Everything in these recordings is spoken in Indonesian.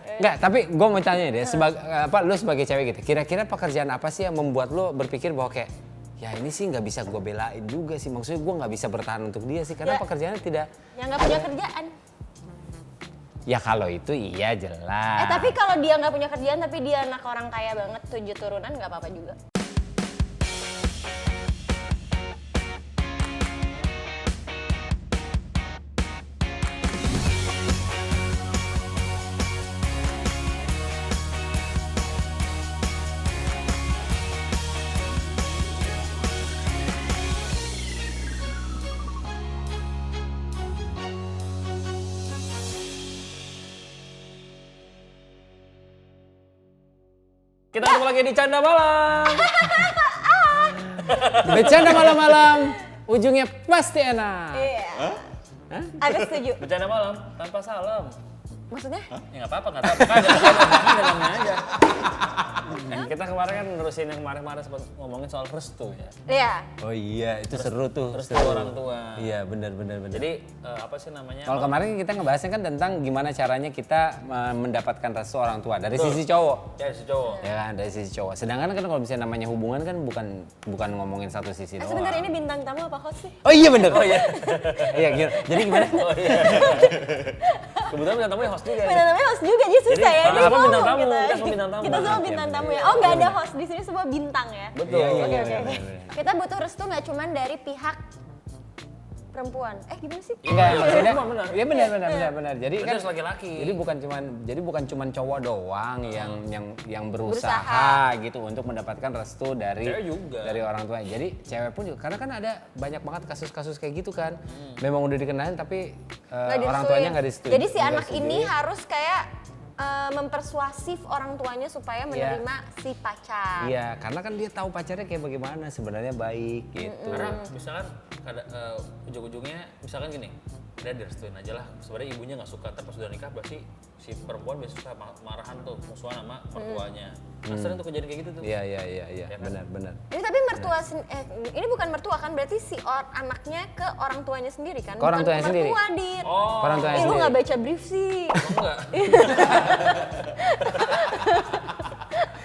Enggak, tapi gue mau tanya deh, lu sebagai cewek gitu, kira-kira pekerjaan apa sih yang membuat lu berpikir bahwa kayak, ya ini sih nggak bisa gue belain juga sih, maksudnya gue nggak bisa bertahan untuk dia sih, karena pekerjaannya tidak. Yang nggak punya kerjaan. Ya kalau itu iya jelas. Tapi kalau dia nggak punya kerjaan tapi dia anak orang kaya banget 7 turunan nggak apa-apa juga. Kita ketemu lagi di Canda Malam. Bercanda malam-malam, ujungnya pasti enak. Iya. Aku setuju. Bercanda malam tanpa salam. Maksudnya? Ya nggak apa-apa, nggak apa-apa. Ada namanya aja. Kita kemarin kan nerusin yang kemarin sempat ngomongin soal restu ya. Iya. Oh iya, itu seru tuh. Restu orang tua. Iya, benar. Jadi apa sih namanya? Kalau kemarin kita ngebahasnya kan tentang gimana caranya kita mendapatkan restu orang tua dari sisi cowok. Ya si cowok. Ya kan, dari sisi cowok. Sedangkan kan kalau misalnya namanya hubungan kan bukan ngomongin satu sisi doang. Sebentar ini bintang tamu apa host sih? Oh iya bener. Oh iya. Iya, jadi gimana? Oh iya. Kebetulan bintang tamunya host juga. Bintang tamunya host juga, jadi susah ya. Jadi, Dia apa bintang ngomong tamu? kita. Kita semua bintang tamu. Kita semua bintang tamu ya. Oh nggak ada host di sini, semua bintang ya. Betul. Iya, Oke. bener. Kita butuh restu nggak cuman dari pihak perempuan. Gimana sih? Enggak, maksudnya. Cuma benar. Iya benar. Jadi Berarti kan harus laki-laki. Jadi bukan cuman cowok doang yang berusaha gitu untuk mendapatkan restu dari Cewek juga. dari orang tua. Jadi cewek pun juga karena kan ada banyak banget kasus-kasus kayak gitu kan. Memang udah dikenalin tapi orang tuanya nggak disetujui. Jadi si anak ini harus kayak mempersuasif orang tuanya supaya menerima si pacar. Iya, karena kan dia tahu pacarnya kayak bagaimana sebenarnya baik gitu. Karena misalkan ujung-ujungnya misalkan gini, dia direstuin aja lah. Sebenarnya ibunya nggak suka, tapi pas sudah nikah berarti si perempuan biasa suka marahan tuh, musuhan sama mertuanya. Nah, sering tuh kejadian kayak gitu tuh. Iya, Ya kan? benar. Ini tapi mertua ini bukan mertua kan, berarti si anaknya ke orang tuanya sendiri kan? Ke orang Bukan tuanya sendiri. mertua, Dit. Oh, Orang tuanya Lu sendiri. nggak baca brief sih. enggak.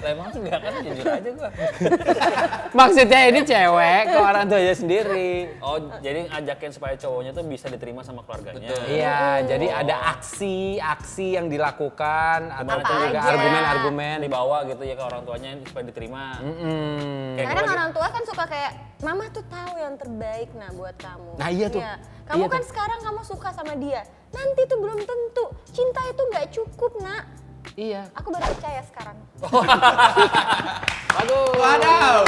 Lah emang tuh enggak kan, jujur aja gua. Maksudnya ini cewek ke orang tuanya sendiri. Oh, jadi ngajakin supaya cowoknya tuh bisa diterima sama keluarganya. Iya, jadi ada aksi yang dilakukan ataupun Apa juga aja. argumen-argumen. Dibawa gitu ya ke orang tuanya supaya diterima. Kayak Kadang gua orang tua kan suka kayak, mama tuh tahu yang terbaik buat kamu. Nah, iya tuh. Kamu Iya kan tuh. sekarang kamu suka sama dia, nanti tuh belum tentu. Cinta itu nggak cukup, nak. Iya. Aku baru percaya sekarang. Waduh. Wadaw.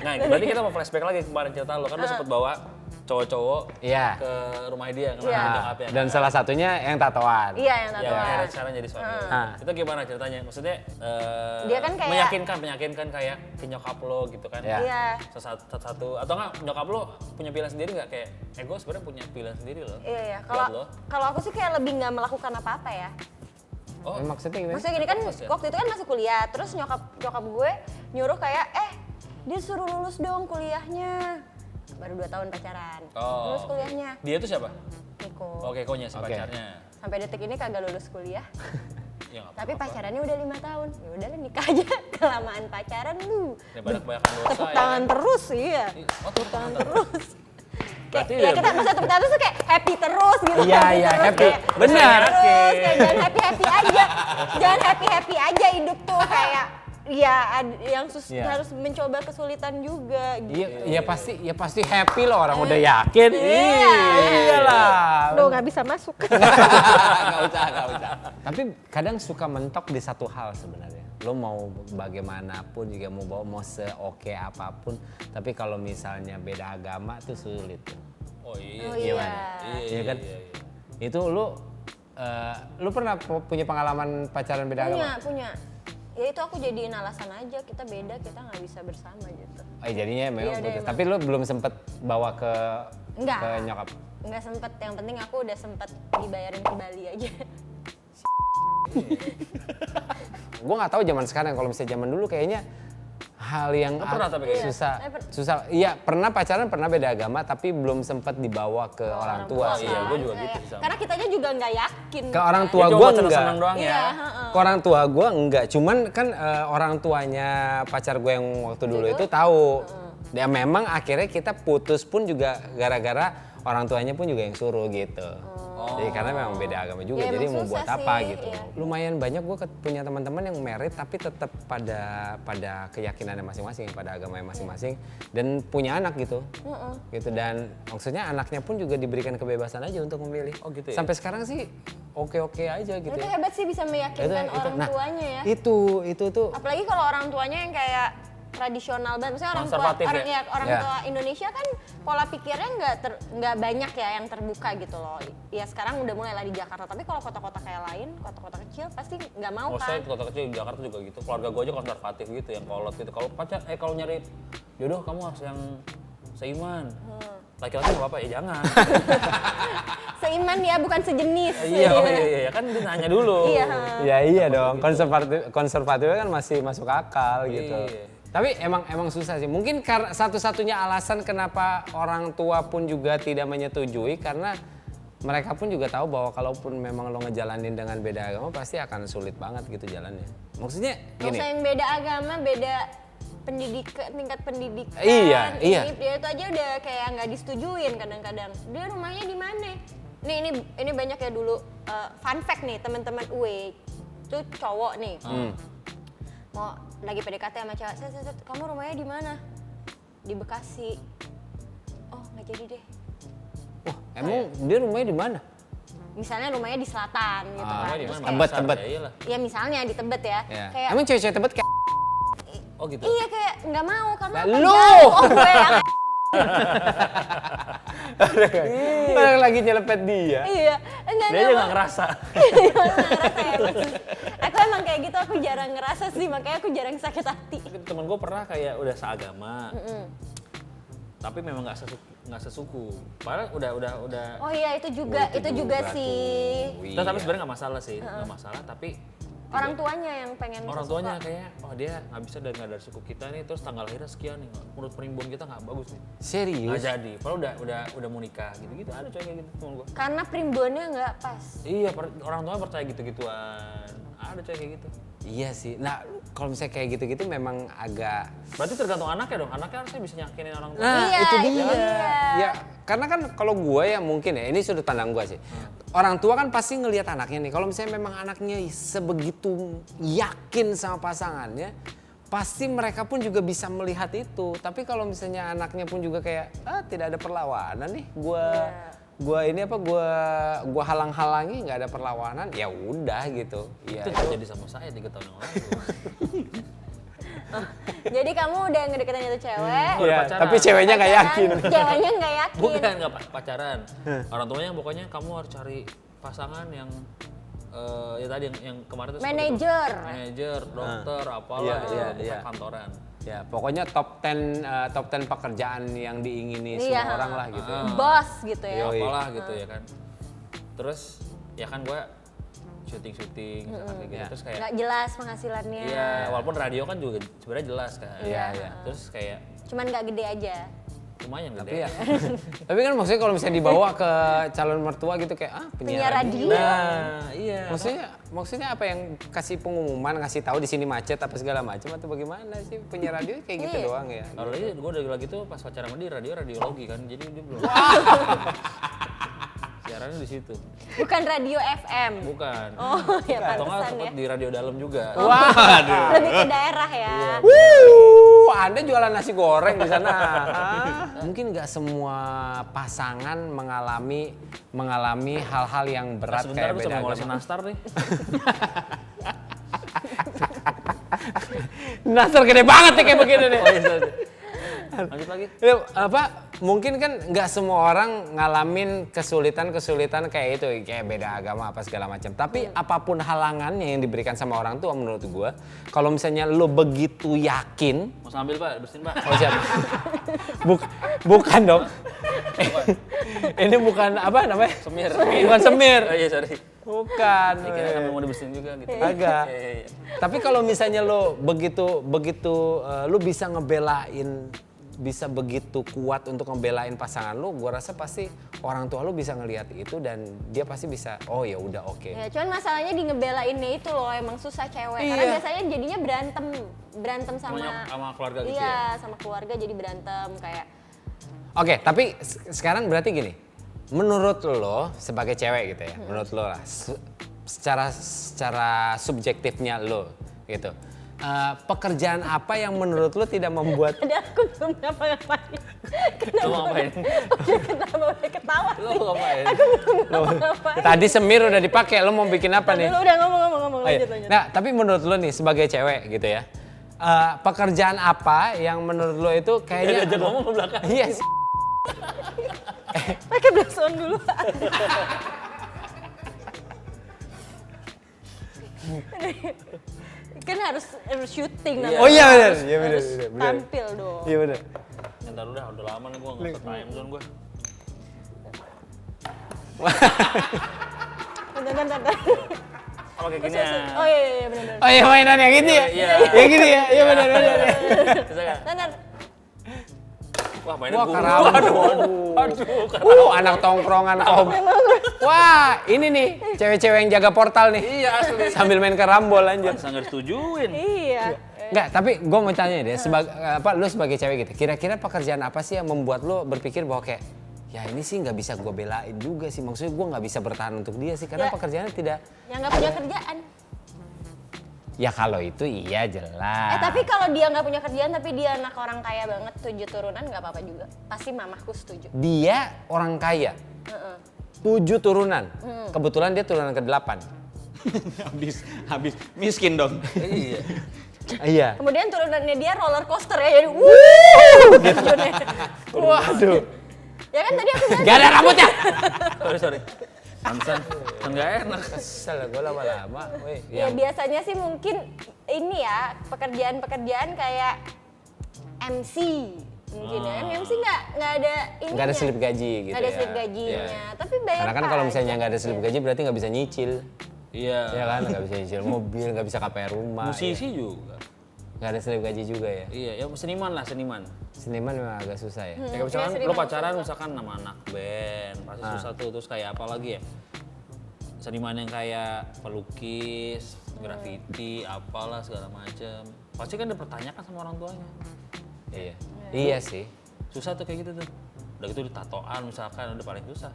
Nah, berarti kita mau flashback lagi kemarin cerita lo kan lo sempet bawa cowok-cowok Iya. ke rumah dia kan Iya. nyokapnya. Dan salah satunya yang tatoan. Iya yang Ya, tatoan. akhirnya sekarang jadi suami. Ah. Itu gimana ceritanya? Maksudnya Dia kan kayak- meyakinkan kayak ke nyokap lo gitu kan? Iya. Iya. Satu atau enggak nyokap lo punya pilihan sendiri nggak kayak gue sebenarnya punya pilihan sendiri loh. Iya. Buat lo. Kalau aku sih kayak lebih nggak melakukan apa-apa ya. Oh, Maksudnya gimana? Maksudnya gini kan, Fokus ya? waktu itu kan masih kuliah, terus nyokap gue nyuruh kayak, dia suruh lulus dong kuliahnya. Baru 2 tahun pacaran, lulus kuliahnya. Dia tuh siapa? Niko. Oh, Kekonya si Oke. pacarnya. Sampai detik ini kagak lulus kuliah, Ya nggak tapi apa-apa. pacarannya udah 5 tahun. Ya udahlah nikah aja, kelamaan pacaran lu. Ya banyak-banyakan dosa Tepuk ya. tangan terus, iya. Oh, tepuk tangan Terus. Berarti Ya kita masa tepuk tangan tuh kayak happy terus gitu. Iya, happy iya, terus, happy. kayak Benar. Terus kayak jangan happy aja. Jangan happy aja hidup tuh kayak ya yang Iya. harus mencoba kesulitan juga gitu. Iya, ya pasti happy loh orang udah yakin. Iyalah. Duh nggak bisa masuk. Nggak usah. Tapi kadang suka mentok di satu hal sebenarnya. Lo mau bagaimanapun juga mau seoke apapun, tapi kalau misalnya beda agama tuh sulit. Oh iya. Oh Gimana? iya. Iya kan? Itu lu pernah punya pengalaman pacaran beda agama? Punya. Ya itu aku jadiin alasan aja, kita beda, kita nggak bisa bersama gitu. Oh, jadinya memang Iya, putus. emang. Tapi lu belum sempet bawa ke Enggak. ke nyokap. Nggak sempet, yang penting aku udah sempet dibayarin ke Bali aja. Gue nggak tahu zaman sekarang, kalau misalnya zaman dulu kayaknya hal yang pernah tapi kayak susah. Iya, pernah pacaran, pernah beda agama, tapi belum sempat dibawa ke orang tua sih. Iya, gue juga gitu sih. Karena kitanya juga nggak yakin. Ke orang tua Ya, gue cuma enggak. senang doang ya. Ke orang tua gue enggak. Cuman kan orang tuanya pacar gue yang waktu dulu itu tahu. Ya memang akhirnya kita putus pun juga gara-gara orang tuanya pun juga yang suruh gitu. Jadi karena memang beda agama juga, Ya, jadi emang mau buat susah apa sih, gitu. iya. Lumayan banyak gue punya teman-teman yang married tapi tetap pada keyakinannya masing-masing, pada agamanya masing-masing dan punya anak gitu. Gitu dan maksudnya anaknya pun juga diberikan kebebasan aja untuk memilih. Oh gitu ya? Sampai sekarang sih oke-oke aja gitu Itu ya. hebat sih bisa meyakinkan orang Nah, tuanya ya. Itu tuh Apalagi kalau orang tuanya yang kayak tradisional banget, misalnya orang tua Konservatif orang Ya. tua Indonesia kan pola pikirnya nggak banyak ya yang terbuka gitu loh. Ya sekarang udah mulai lah di Jakarta, tapi kalau kota-kota kayak lain, kota-kota kecil pasti nggak mau Maksudnya kan. kota kecil di Jakarta juga gitu. Keluarga gue aja konservatif gitu, yang kolot gitu. Kalau kalau nyari jodoh kamu harus yang seiman. Laki-laki nggak apa-apa ya jangan. Seiman ya, bukan sejenis. Iya, kan dia nanya dulu. Iya. Ya iya dong, konservatifnya kan masih masuk akal gitu. Iya. Tapi emang susah sih. Mungkin karena satu-satunya alasan kenapa orang tua pun juga tidak menyetujui karena mereka pun juga tahu bahwa kalaupun memang lo ngejalanin dengan beda agama pasti akan sulit banget gitu jalannya. Maksudnya Nggak gini. usah yang beda agama, beda pendidikan, tingkat pendidikan. Iya. Dia itu aja udah kayak nggak disetujuin kadang-kadang. Dia rumahnya di mana? Ini banyak ya dulu fun fact nih teman-teman UE itu cowok nih. Mau lagi PDKT sama cewek, "Set, kamu rumahnya di mana?" "Di Bekasi." "Oh, nggak jadi deh." Wah, emang dia rumahnya di mana? Misalnya rumahnya di selatan gitu kan. Di Terus mana? kayak- Makassar, Tebet. Ya iyalah. Ya misalnya di Tebet ya. Ya. Kayak Emang cewek-cewek Tebet kayak Oh gitu. iya kayak nggak mau karena Lah, apa? lu! Jauh. Oh, gue yang orang lagi nyelepet dia. iya. Enggak Dia aja nggak ngerasa. Aku emang kayak gitu, aku jarang ngerasa sih, makanya aku jarang sakit hati. Temen gue pernah kayak udah seagama. Tapi memang nggak sesuku. Padahal udah. Oh iya itu juga sih. Iya. Tapi sebenarnya nggak masalah sih, nggak masalah. Tapi Orang tuanya yang pengen orang sesuka. tuanya kayak, oh dia nggak bisa dan nggak dari suku kita nih, terus tanggal lahirnya sekian nih, menurut primbon kita nggak bagus nih, nggak Serius? jadi. Padahal udah mau nikah gitu ada cewek kayak gitu temen gue. Karena primbonnya nggak pas. Iya, orang tuanya percaya gitu-gituan. Ada cewek kayak gitu. Iya sih. Nah, kalau misalnya kayak gitu-gitu memang agak. Berarti tergantung anaknya dong. Anaknya harusnya bisa nyakinin orang tua. Nah, Iya, itu itu dia. dia. Ya, karena kan kalau gue ya mungkin ya, ini sudut pandang gue sih. Orang tua kan pasti ngelihat anaknya nih. Kalau misalnya memang anaknya sebegitu yakin sama pasangannya, pasti mereka pun juga bisa melihat itu. Tapi kalau misalnya anaknya pun juga kayak tidak ada perlawanan nih, gue halang-halangi nggak ada perlawanan, ya udah gitu. Iya. Itu terjadi sama saya 3 tahun yang lalu. Jadi kamu udah ngedeketin itu cewek. Udah Iya, pacaran. tapi ceweknya nggak yakin. Ceweknya nggak yakin. Bukan, nggak pacaran. Orang tuanya pokoknya kamu harus cari pasangan yang ya tadi yang kemarin tuh seperti itu. Manajer, dokter, apalah gitu, Iya, bukan iya. kantoran. Ya, pokoknya top 10 pekerjaan yang diingini Iya. semua orang lah gitu. Bos gitu ya. Yoi. Apalah gitu ya kan. Terus ya kan gue syuting misalkan kayak gitu. Terus kayak Nggak jelas penghasilannya. iya, walaupun radio kan juga sebenarnya jelas kan. Iya, iya. Terus kayak Cuman nggak gede aja. lumayan Tapi gede. ya, tapi kan maksudnya kalau misalnya dibawa ke calon mertua gitu kayak penyiar Penyiar radio. Nah, iya. Maksudnya apa yang kasih pengumuman, ngasih tahu di sini macet apa segala macam atau bagaimana sih penyiar radio kayak gitu Iya. doang ya. Kalau lagi gue udah lagi tuh pas pacaran sama dia radiologi kan, jadi dia belum. Siarannya di situ. Bukan radio FM. Bukan. Oh ya Atau nggak pantesan sempet ya. di radio dalam juga. Waduh. Lebih ke daerah ya. Anda jualan nasi goreng di sana. Mungkin nggak semua pasangan mengalami hal-hal yang berat Sebentar kayak gue beda coba ngolesin agama. nastar nih. Nastar gede banget ya kayak begini nih. Oh iya, sorry. Lanjut lagi. Ya, mungkin kan nggak semua orang ngalamin kesulitan kayak itu, kayak beda agama apa segala macam. Tapi apapun halangannya yang diberikan sama orang tua menurut gua, kalau misalnya lo begitu yakin, Mau sambil Pak, bersihin Pak. oh siapa? Bukan dong. Ini bukan apa namanya? Semir. Bukan semir. Oh iya, sorry. Bukan. Kira kamu mau dibersihin juga gitu. Agak. Iya. Tapi kalau misalnya lo begitu lo bisa bisa begitu kuat untuk ngebelain pasangan lo, gua rasa pasti orang tua lo bisa ngelihat itu dan dia pasti bisa, oh ya udah oke. Ya, cuman masalahnya di ngebelainnya itu loh emang susah cewek. Karena Iya. biasanya jadinya berantem sama keluarga gitu iya, ya. sama keluarga jadi berantem kayak Oke, tapi sekarang berarti gini, menurut lo sebagai cewek gitu ya, menurut lo lah, secara subjektifnya lo gitu, pekerjaan apa yang menurut lo tidak membuat ada aku belum ngapa-ngapain. Lo mau ngapain? Kenapa udah ketawa Lo sih? mau ngapain? Ngapa-ngapain. tadi semir udah dipakai, lo mau bikin apa nih? Dulu udah ngomong Oh, iya. lanjut. Nah, tapi menurut lo nih sebagai cewek gitu ya, pekerjaan apa yang menurut lo itu kayaknya Diajak ngomong ke belakang. Iya. Pakai blush on dulu. Kan harus syuting namanya. Oh iya benar, iya benar, Harus benar. tampil dong. Iya benar. Ntar udah lama nih gue nggak time zone gue. Bentar. Kalau kayak gini ya. Oh iya benar. Oh iya mainan yang gitu ya? Iya. Yang gini ya? Iya benar. Bisa kan? Bentar. Wah mainnya Wah, burung. karambol. Aduh. Anak tongkrongan om. Wah, ini nih cewek-cewek yang jaga portal nih. Iya asli. Sambil main karambol anjir. Masa nggak disetujuin? Iya. Enggak, tapi gue mau tanya deh, lu sebagai cewek gitu, kira-kira pekerjaan apa sih yang membuat lu berpikir bahwa kayak, ya ini sih nggak bisa gue belain juga sih, maksudnya gue nggak bisa bertahan untuk dia sih, karena Ya. pekerjaannya tidak. Yang nggak punya kerjaan. Ya kalau itu iya jelas. Tapi kalau dia nggak punya kerjaan tapi dia anak orang kaya banget 7 turunan nggak apa-apa juga. Pasti mamahku setuju. Dia orang kaya, Heeh. 7 turunan, kebetulan dia turunan ke-8. habis miskin dong. Iya. Iya. Kemudian turunannya dia roller coaster ya, jadi wuh gitu. Waduh. Ya kan tadi aku bilang Gak ada rambutnya. Sorry. Pantesan kan nggak enak. Kesel gue lama-lama. Weh, ya yang- biasanya sih mungkin ini ya pekerjaan-pekerjaan kayak MC mungkin ya. MC nggak ada ini. Nggak ada slip gaji gitu Nggak ada ya. slip gajinya, Iya. tapi bayar Karena kan kalau misalnya pajak. nggak ada slip gaji berarti nggak bisa nyicil. Iya. Ya kan, nggak bisa nyicil mobil, nggak bisa KPR rumah. Musisi juga. Nggak ada slip gaji juga ya. Iya, ya seniman lah seniman. Seniman memang agak susah ya. Ya kayak misalkan seniman lo pacaran susah. misalkan sama anak band, pasti susah tuh. Terus kayak apa lagi ya? Seniman yang kayak pelukis, graffiti, apalah segala macem. Pasti kan dipertanyakan sama orang tuanya. Iya. Iya sih. Susah tuh kayak gitu tuh. Udah gitu ditatoan misalkan udah paling susah.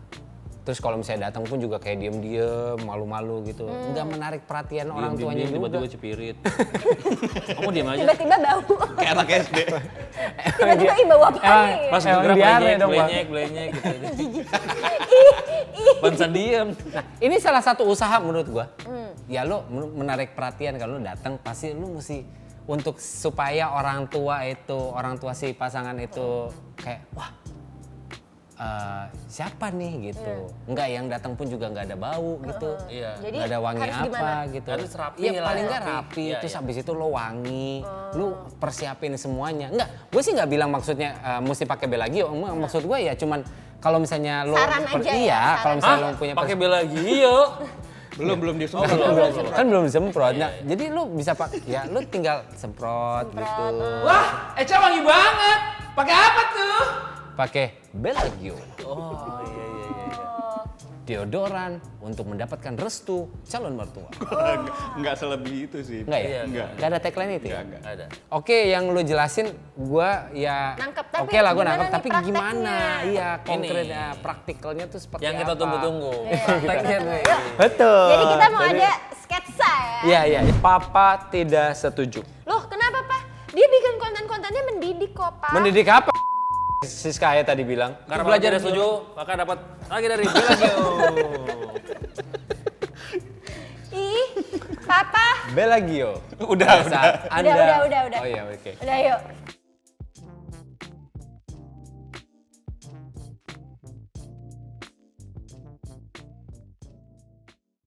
Terus kalau misalnya datang pun juga kayak diem-diem, malu-malu gitu. Nggak menarik perhatian orang tuanya juga. tiba-tiba cepirit. Kamu diam aja. Tiba-tiba bau. Kayak anak SD. Tiba-tiba ih bau apa Emang- nih? Pas Emang gerak diare blenyek, dong, Bang. blenyek gitu. Pantesan diem. Nah, ini salah satu usaha menurut gua. Ya lo menarik perhatian kalau lo datang pasti lo mesti untuk supaya orang tua si pasangan itu kayak wah siapa nih gitu. Enggak yang datang pun juga nggak ada bau gitu. Iya. Jadi Nggak ada wangi harus apa gimana? gitu. Harus rapi Iya lah, paling nggak rapi. rapi. Iya, Terus iya. habis itu lo wangi, lo persiapin semuanya. Enggak, gue sih nggak bilang maksudnya mesti pakai Belagio. Maksud gue ya cuman kalau misalnya lo Saran aja ya, iya saran. kalau misalnya lo punya Pakai Belagio. belum disemprot. kan belum disemprot. Nah, jadi lu bisa ya lu tinggal semprot gitu. Wah, Eca wangi banget. Pakai apa tuh? Pakai Belagio. Oh iya iya iya. Deodoran untuk mendapatkan restu calon mertua. Enggak selebih itu sih. Enggak ya? Iya, enggak. Enggak ada tagline itu ya? Enggak. Ada. Oke, yang lu jelasin gua ya Nangkep, tapi oke lah gua gimana nangkep, nih tapi gimana? prakteknya? Iya, konkretnya, Ini. praktikalnya tuh seperti Yang kita apa? tunggu-tunggu. Iya. Prakteknya nih. Betul. Jadi kita mau ada sketsa ya. Iya, iya. Papa tidak setuju. Loh kenapa Pak? Dia bikin konten-kontennya mendidik kok Pak. Mendidik apa? Siskaya tadi bilang. Karena belajar dan setuju, maka dapat lagi dari Belagio. Ih, Papa. Belagio. Udah, Saat Udah. Anda... Udah. Oh iya, oke. Udah yuk.